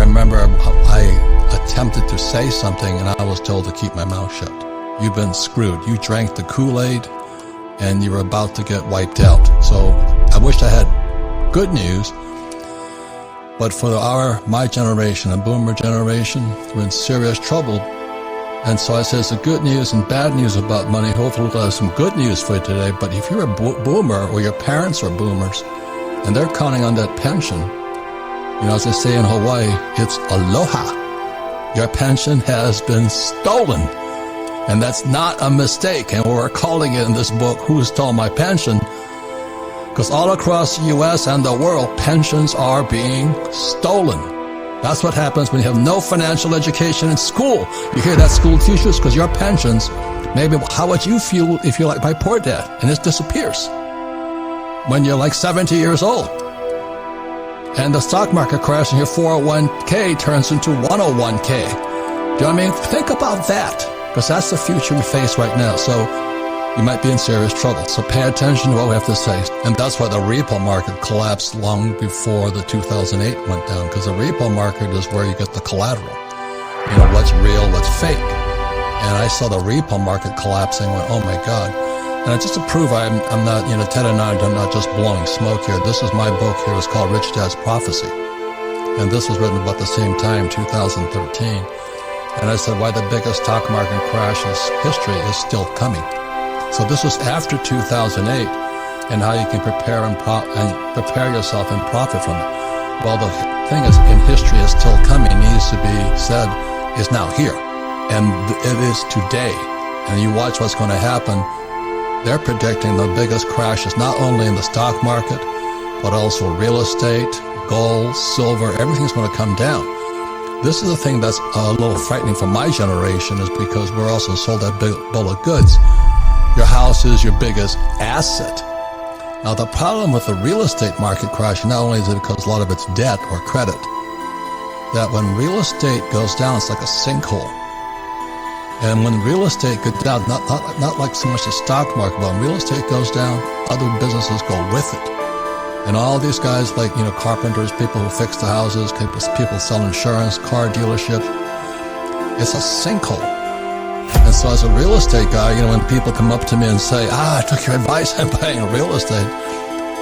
remember I attempted to say something and I was told to keep my mouth shut. You've been screwed. You drank the Kool-Aid and you were about to get wiped out. So I wish I had good news, but for my generation, a boomer generation, we're in serious trouble. And so I says the good news and bad news about money. Hopefully we'll have some good news for you today. But if you're a boomer or your parents are boomers and they're counting on that pension, as they say in Hawaii, it's aloha. Your pension has been stolen. And that's not a mistake. And we're calling it in this book, Who Stole My Pension? Because all across the U.S. and the world, pensions are being stolen. That's what happens when you have no financial education in school. You hear that, school teachers? Because your pensions, maybe how would you feel if you're like my poor dad and it disappears when you're like 70 years old? And the stock market crash and your 401k turns into 101k. Do you know what I mean? Think about that, because that's the future we face right now. So you might be in serious trouble. So pay attention to what we have to say. And that's why the repo market collapsed long before the 2008 went down, because the repo market is where you get the collateral. What's real, what's fake. And I saw the repo market collapsing and went, oh my God. And just to prove I'm not, Ted and I'm not just blowing smoke here. This is my book here. It's called Rich Dad's Prophecy. And this was written about the same time, 2013. And I said why the biggest stock market crash in history is still coming. So this was after 2008, and how you can prepare yourself and profit from it. Well, the thing is, in history is still coming, needs to be said, is now here, and it is today. And you watch what's going to happen. They're predicting the biggest crashes, not only in the stock market, but also real estate, gold, silver. Everything's going to come down. This is the thing that's a little frightening for my generation, is because we're also sold that big bill of goods. Your house is your biggest asset. Now, the problem with the real estate market crash, not only is it because a lot of it's debt or credit, that when real estate goes down, it's like a sinkhole. And when real estate goes down, not like so much the stock market, but when real estate goes down, other businesses go with it. And all these guys like, carpenters, people who fix the houses, people sell insurance, car dealerships, it's a sinkhole. And so as a real estate guy, when people come up to me and say, I took your advice on buying real estate.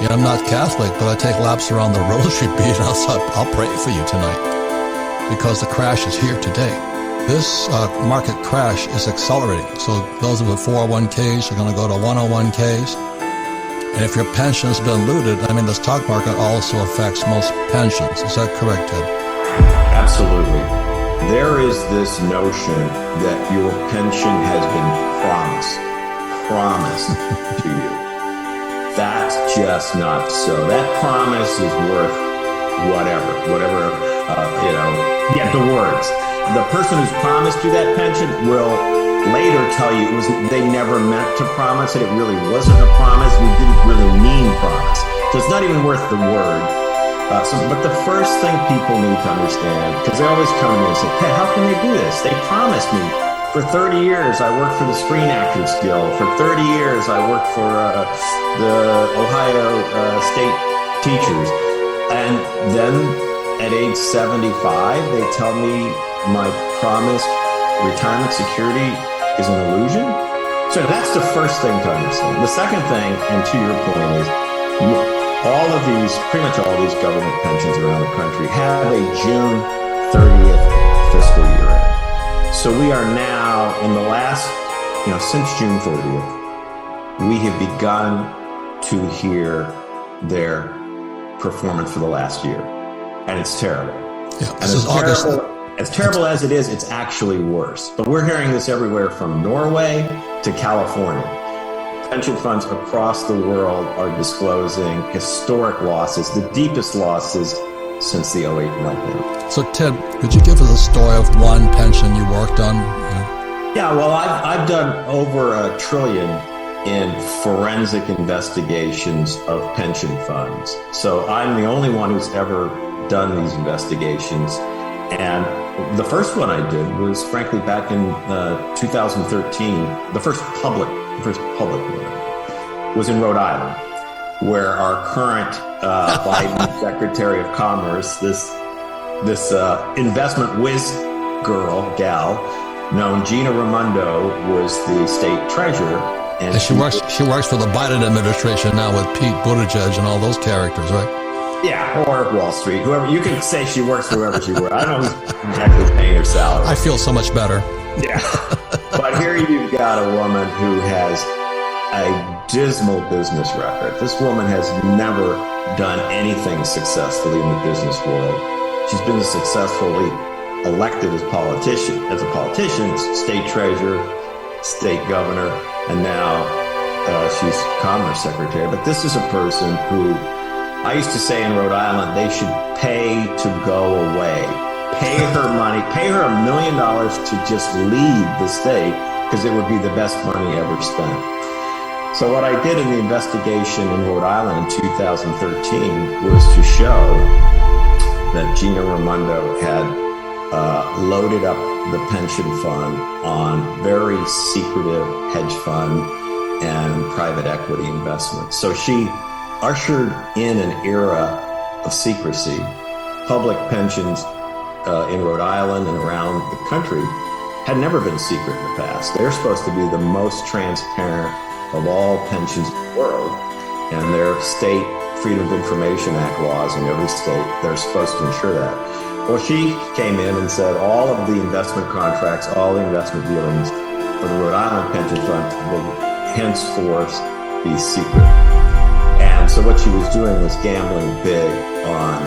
I'm not Catholic, but I take laps around the rosary bead and I'll pray for you tonight, because the crash is here today. This market crash is accelerating. So those of the 401ks are going to go to 101ks. And if your pension has been looted, the stock market also affects most pensions. Is that correct, Ted? Absolutely. There is this notion that your pension has been promised to you. That's just not so. That promise is worth whatever, the words. The person who's promised you that pension will later tell you they never meant to promise it. It really wasn't a promise. We didn't really mean promise. So it's not even worth the word. But the first thing people need to understand, because they always come to me and say, hey, how can they do this? They promised me. For 30 years, I worked for the Screen Actors Guild. For 30 years, I worked for the Ohio State Teachers. And then at age 75, they tell me my promised retirement security is an illusion. So that's the first thing to understand. The second thing, and to your point, is pretty much all these government pensions around the country have a June 30th fiscal year end. So we are now in the last, since June 30th, we have begun to hear their performance for the last year. And it's terrible. Yeah, this is August. As terrible as it is, it's actually worse. But we're hearing this everywhere from Norway to California. Pension funds across the world are disclosing historic losses, the deepest losses since the 08 meltdown. So, Ted, could you give us a story of one pension you worked on? Yeah, well, I've done over $1 trillion in forensic investigations of pension funds. So I'm the only one who's ever done these investigations. And the first one I did was, frankly, back in 2013. The first public one was in Rhode Island, where our current Biden Secretary of Commerce, this this investment whiz gal known Gina Raimondo was the state treasurer. And she works for the Biden administration now with Pete Buttigieg and all those characters, right? Yeah, or Wall Street, whoever. You can say she works for whoever she works. I don't know who's exactly paying her salary. I feel so much better. Yeah. But here you've got a woman who has a dismal business record. This woman has never done anything successfully in the business world. She's been successfully elected as a politician, state treasurer, state governor, and now she's Commerce Secretary. But this is a person who, I used to say in Rhode Island, they should pay to go away. Pay her money, pay her $1 million to just leave the state, because it would be the best money ever spent. So what I did in the investigation in Rhode Island in 2013 was to show that Gina Raimondo had loaded up the pension fund on very secretive hedge fund and private equity investments. So she ushered in an era of secrecy. Public pensions in Rhode Island and around the country had never been secret in the past. They're supposed to be the most transparent of all pensions in the world. And their state Freedom of Information Act laws in every state, they're supposed to ensure that. Well, she came in and said all of the investment contracts, all the investment dealings for the Rhode Island pension fund will henceforth be secret. And so what she was doing was gambling big on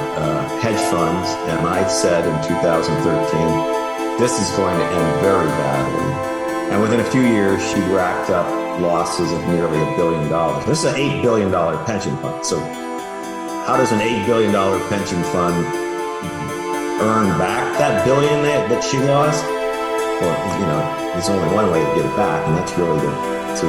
hedge funds. And I said in 2013, this is going to end very badly. And within a few years, she racked up losses of nearly $1 billion. This is an $8 billion pension fund. So how does an $8 billion pension fund earn back that billion that she lost? Well, there's only one way to get it back, and that's really to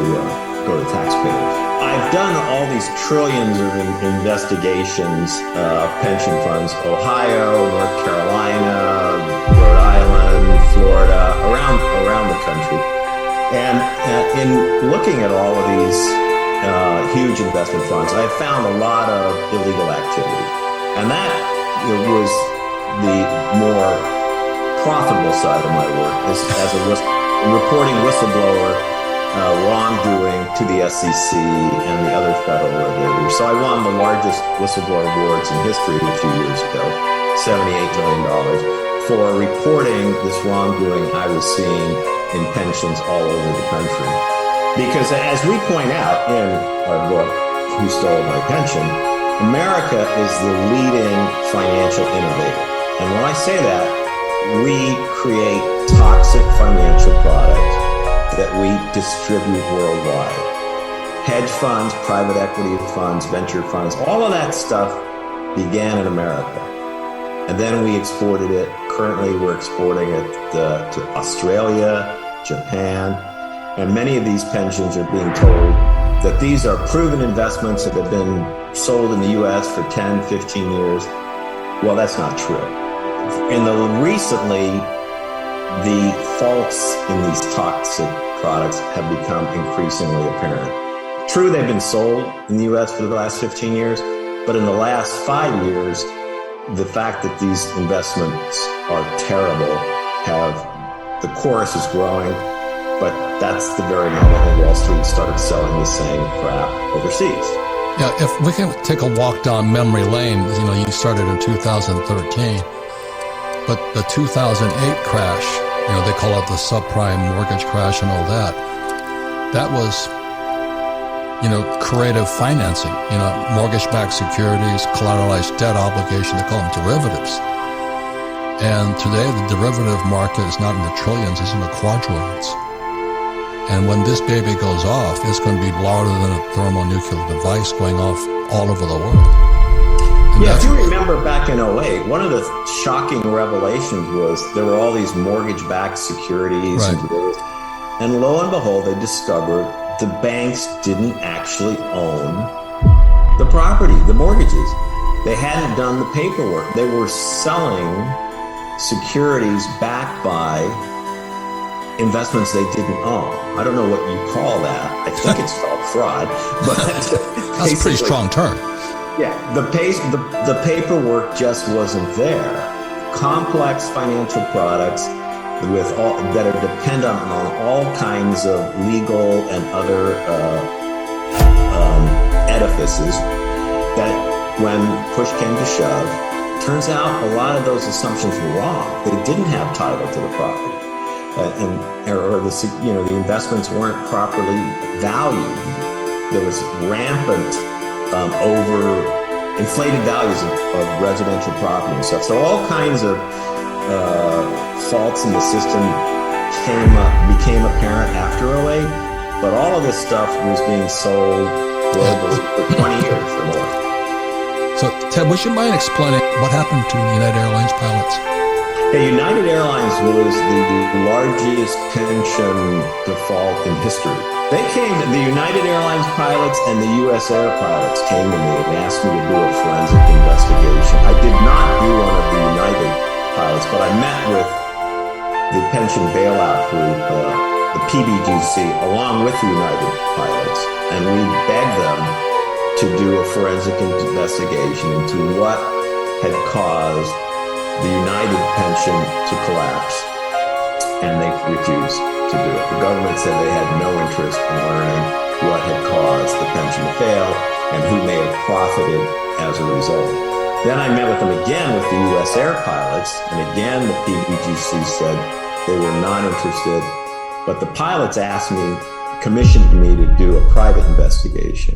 go to taxpayers. I've done all these trillions of investigations of pension funds, Ohio, North Carolina, Rhode Island, Florida, around the country. And in looking at all of these huge investment funds, I found a lot of illegal activity. And that was the more profitable side of my work, as reporting whistleblower wrongdoing to the SEC and the other federal regulators. So I won the largest whistleblower awards in history a few years ago, $78 million, for reporting this wrongdoing I was seeing in pensions all over the country. Because as we point out in our book, Who Stole My Pension, America is the leading financial innovator. And when I say that, we create toxic financial products that we distribute worldwide. Hedge funds, private equity funds, venture funds, all of that stuff began in America. And then we exported it. Currently, we're exporting it to Australia, Japan, and many of these pensions are being told that these are proven investments that have been sold in the U.S. for 10, 15 years. Well, that's not true. Recently, the faults in these toxic products have become increasingly apparent. True, they've been sold in the U.S. for the last 15 years, but in the last 5 years, the fact that these investments are terrible the chorus is growing, but that's the very moment when Wall Street started selling the same crap overseas. Yeah, if we can take a walk down memory lane, you started in 2013, but the 2008 crash, they call it the subprime mortgage crash and all that. That was, creative financing, mortgage-backed securities, collateralized debt obligation, they call them derivatives. And today the derivative market is not in the trillions, it's in the quadrillions. And when this baby goes off, it's going to be louder than a thermonuclear device going off all over the world. And if you remember back in 2008, one of the shocking revelations was there were all these mortgage-backed securities. Right. And lo and behold, they discovered the banks didn't actually own the property, the mortgages. They hadn't done the paperwork. They were selling securities backed by investments they didn't own. I don't know what you call that. I think it's called fraud. But that's a pretty strong term. Yeah, the paperwork just wasn't there. complex financial products with all that are dependent on all kinds of legal and other edifices, that when push came to shove, turns out a lot of those assumptions were wrong. They didn't have title to the property, or the investments weren't properly valued. There was rampant inflated values of residential property and stuff. So all kinds of faults in the system became apparent after '08, but all of this stuff was being sold globally for 20 years or more. So, Ted, would you mind explaining what happened to United Airlines pilots? Yeah, United Airlines was the largest pension default in history. The United Airlines pilots and the U.S. Air pilots came to me and asked me to do a forensic investigation. I did not do one of the United pilots, but I met with the pension bailout group, the PBGC, along with the United pilots, and we begged them to do a forensic investigation into what had caused the United pension to collapse, and they refused to do it. The government said they had no interest in learning what had caused the pension to fail and who may have profited as a result. Then I met with them again with the U.S. Air pilots, and again the PBGC said they were not interested, but the pilots commissioned me to do a private investigation.